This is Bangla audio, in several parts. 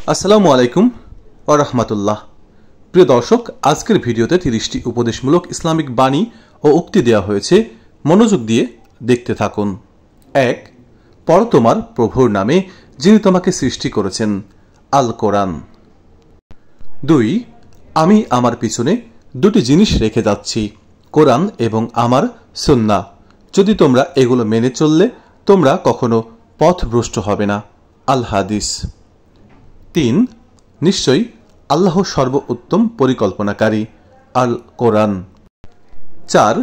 আসসালামু আলাইকুম ওয়া রাহমাতুল্লাহ। প্রিয় দর্শক, আজকের ভিডিওতে 30টি উপদেশমূলক ইসলামিক বাণী ও উক্তি দেওয়া হয়েছে। মনোযোগ দিয়ে দেখতে থাকুন। 1. পড়ো তোমার প্রভুর নামে যিনি তোমাকে সৃষ্টি করেছেন। আল কোরআন। 2. আমি আমার পিছনে দুটি জিনিস রেখে যাচ্ছি, কোরআন এবং আমার সুন্নাহ। যদি তোমরা এগুলো মেনে চললে তোমরা কখনো পথভ্রষ্ট হবে না। আল হাদিস। 3. নিশ্চয়ই আল্লাহ সর্বোত্তম পরিকল্পনাকারী। আল কোরআন। 4.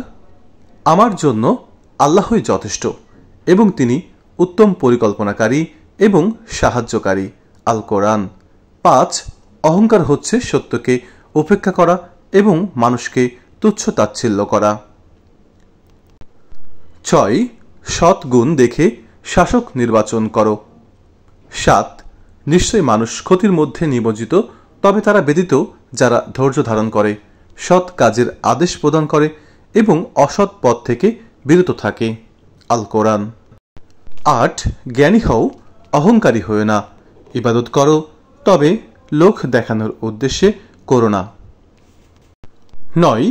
আমার জন্য আল্লাহই যথেষ্ট এবং তিনি উত্তম পরিকল্পনাকারী এবং সাহায্যকারী। আল কোরআন। 5. অহংকার হচ্ছে সত্যকে উপেক্ষা করা এবং মানুষকে তুচ্ছ তাচ্ছিল্য করা। 6. সৎ গুণ দেখে শাসক নির্বাচন করো। 7. নিশ্চয়ই মানুষ ক্ষতির মধ্যে নিমজ্জিত, তবে তারা ব্যতীত যারা ধৈর্য ধারণ করে, সৎ কাজের আদেশ প্রদান করে এবং অসৎ পথ থেকে বিরত থাকে। আল কোরআন। 8. জ্ঞানী হও, অহংকারী হও না। ইবাদত করো, তবে লোক দেখানোর উদ্দেশ্যে করো না। 9.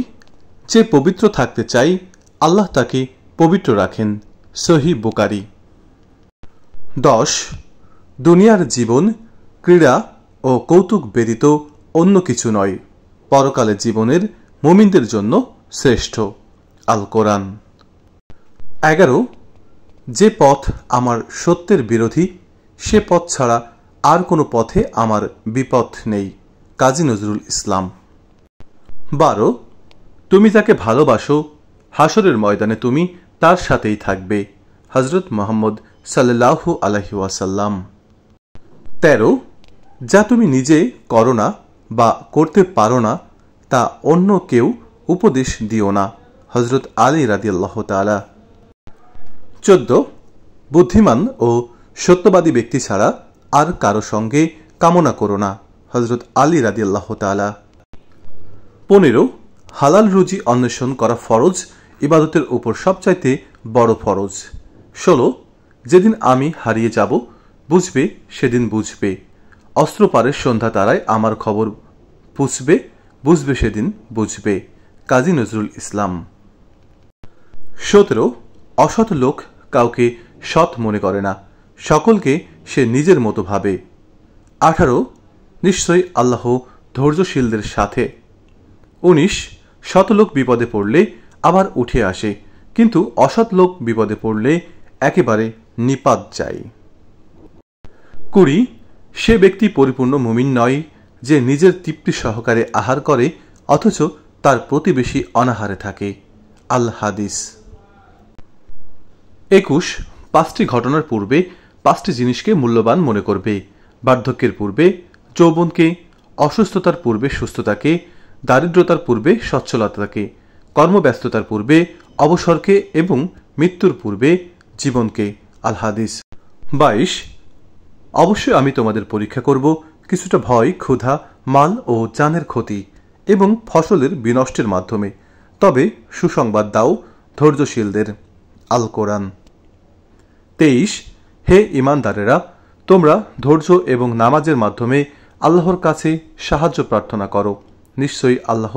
যে পবিত্র থাকতে চাই আল্লাহ তাকে পবিত্র রাখেন। সহিহ বুখারী। 10. দুনিয়ার জীবন ক্রীড়া ও কৌতুক ব্যতীত অন্য কিছু নয়, পরকালের জীবনের মুমিনদের জন্য শ্রেষ্ঠ। আল কোরআন। 11. যে পথ আমার সত্যের বিরোধী সে পথ ছাড়া আর কোনো পথে আমার বিপথ নেই। কাজী নজরুল ইসলাম। 12. তুমি যাকে ভালোবাসো হাসরের ময়দানে তুমি তার সাথেই থাকবে। হযরত মুহাম্মদ সাল্লাল্লাহু আলাইহি ওয়াসাল্লাম। 13. যা তুমি নিজে করো না বা করতে পারো না তা অন্য কেউ উপদেশ দিও না। হযরত আলী রাদিয়াল্লাহু তাআলা। 14. বুদ্ধিমান ও সত্যবাদী ব্যক্তি ছাড়া আর কারো সঙ্গে কামনা করো না। হযরত আলী রাদিয়াল্লাহু তাআলা। 15. হালাল রুজি অন্বেষণ করা ফরজ, ইবাদতের উপর সবচাইতে বড় ফরজ। 16. যেদিন আমি হারিয়ে যাব বুঝবে সেদিন বুঝবে, অস্ত্রপারের সন্ধ্যা তারায় আমার খবর পুছবে, বুঝবে সেদিন বুঝবে। কাজী নজরুল ইসলাম। 17. অসৎ লোক কাউকে সৎ মনে করে না, সকলকে সে নিজের মতো ভাবে। 18. নিশ্চয়ই আল্লাহ ধৈর্যশীলদের সাথে। 19. সৎ লোক বিপদে পড়লে আবার উঠে আসে, কিন্তু অসৎ লোক বিপদে পড়লে একেবারে নিপাত যায়। 20. সে ব্যক্তি পরিপূর্ণ মুমিন নয় যে নিজের তৃপ্তি সহকারে আহার করে অথচ তার প্রতিবেশী অনাহারে থাকে। আল হাদিস। 21. 5টি ঘটনার পূর্বে 5টি জিনিসকে মূল্যবান মনে করবে। বার্ধক্যের পূর্বে যৌবনকে, অসুস্থতার পূর্বে সুস্থতাকে, দারিদ্রতার পূর্বে সচ্ছলতাকে, কর্মব্যস্ততার পূর্বে অবসরকে এবং মৃত্যুর পূর্বে জীবনকে। আল হাদিস। 22. অবশ্যই আমি তোমাদের পরীক্ষা করব কিছুটা ভয়, ক্ষুধা, মাল ও জানের ক্ষতি এবং ফসলের বিনষ্টের মাধ্যমে, তবে সুসংবাদ দাও ধৈর্যশীলদের। আল কোরআন। 23. হে ঈমানদারেরা, তোমরা ধৈর্য এবং নামাজের মাধ্যমে আল্লাহর কাছে সাহায্য প্রার্থনা করো, নিশ্চয়ই আল্লাহ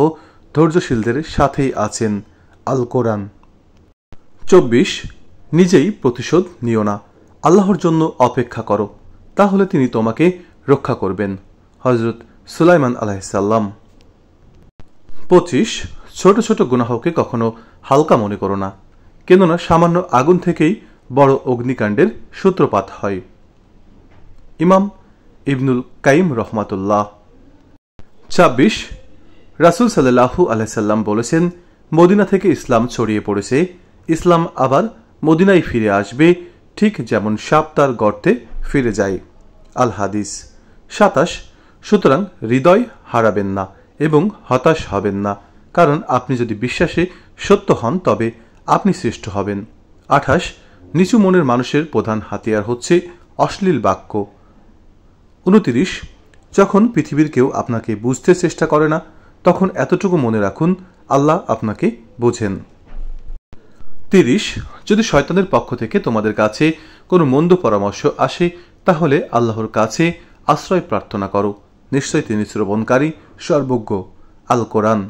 ধৈর্যশীলদের সাথেই আছেন। আল কোরআন। 24. নিজেই প্রতিশোধ নিও না, আল্লাহর জন্য অপেক্ষা করো, তাহলে তিনি তোমাকে রক্ষা করবেন। হযরত সুলাইমান আলাইহিস সালাম। 25. ছোট ছোট গুনাহকে কখনো হালকা মনে করো না, কেননা সামান্য আগুন থেকেই বড় অগ্নিকাণ্ডের সূত্রপাত হয়। ইমাম ইবনুল কাইম রহমাতুল্লাহ। 26. রাসূল সাল্লাল্লাহু আলাইহি সাল্লাম বলেছেন, মদিনা থেকে ইসলাম ছড়িয়ে পড়েছে, ইসলাম আবার মদিনায় ফিরে আসবে, ঠিক যেমন সাপ তার গর্তে ফিরে যায়। আল হাদিস। 27. সুতরাং হৃদয় হারাবেন না এবং হতাশ হবেন না, কারণ আপনি যদি বিশ্বাসে সত্য হন তবে আপনি শ্রেষ্ঠ হবেন। 28. নিচু মনের মানুষের প্রধান হাতিয়ার হচ্ছে অশ্লীল বাক্য। 29. যখন পৃথিবীর কেউ আপনাকে বুঝতে চেষ্টা করে না তখন এতটুকু মনে রাখুন, আল্লাহ আপনাকে বোঝেন। 30. যদি শয়তানের পক্ষ থেকে তোমাদের কাছে কোনো মন্দ পরামর্শ আসে তাহলে আল্লাহর কাছে আশ্রয় প্রার্থনা করো, নিশ্চয়ই তিনি শ্রবণকারী, সর্বজ্ঞ। আল কোরআন।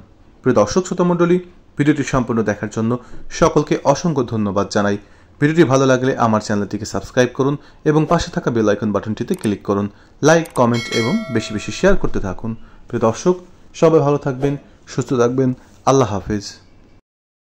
প্রিয় দর্শক শ্রোতা মণ্ডলী, ভিডিওটি সম্পূর্ণ দেখার জন্য সকলকে অসংখ্য ধন্যবাদ জানাই। ভিডিওটি ভালো লাগলে আমার চ্যানেলটিকে সাবস্ক্রাইব করুন এবং পাশে থাকা বেল আইকন বাটনটিতে ক্লিক করুন। লাইক, কমেন্ট এবং বেশি বেশি শেয়ার করতে থাকুন। প্রিয় দর্শক, সবাই ভালো থাকবেন, সুস্থ থাকবেন। আল্লাহ হাফেজ।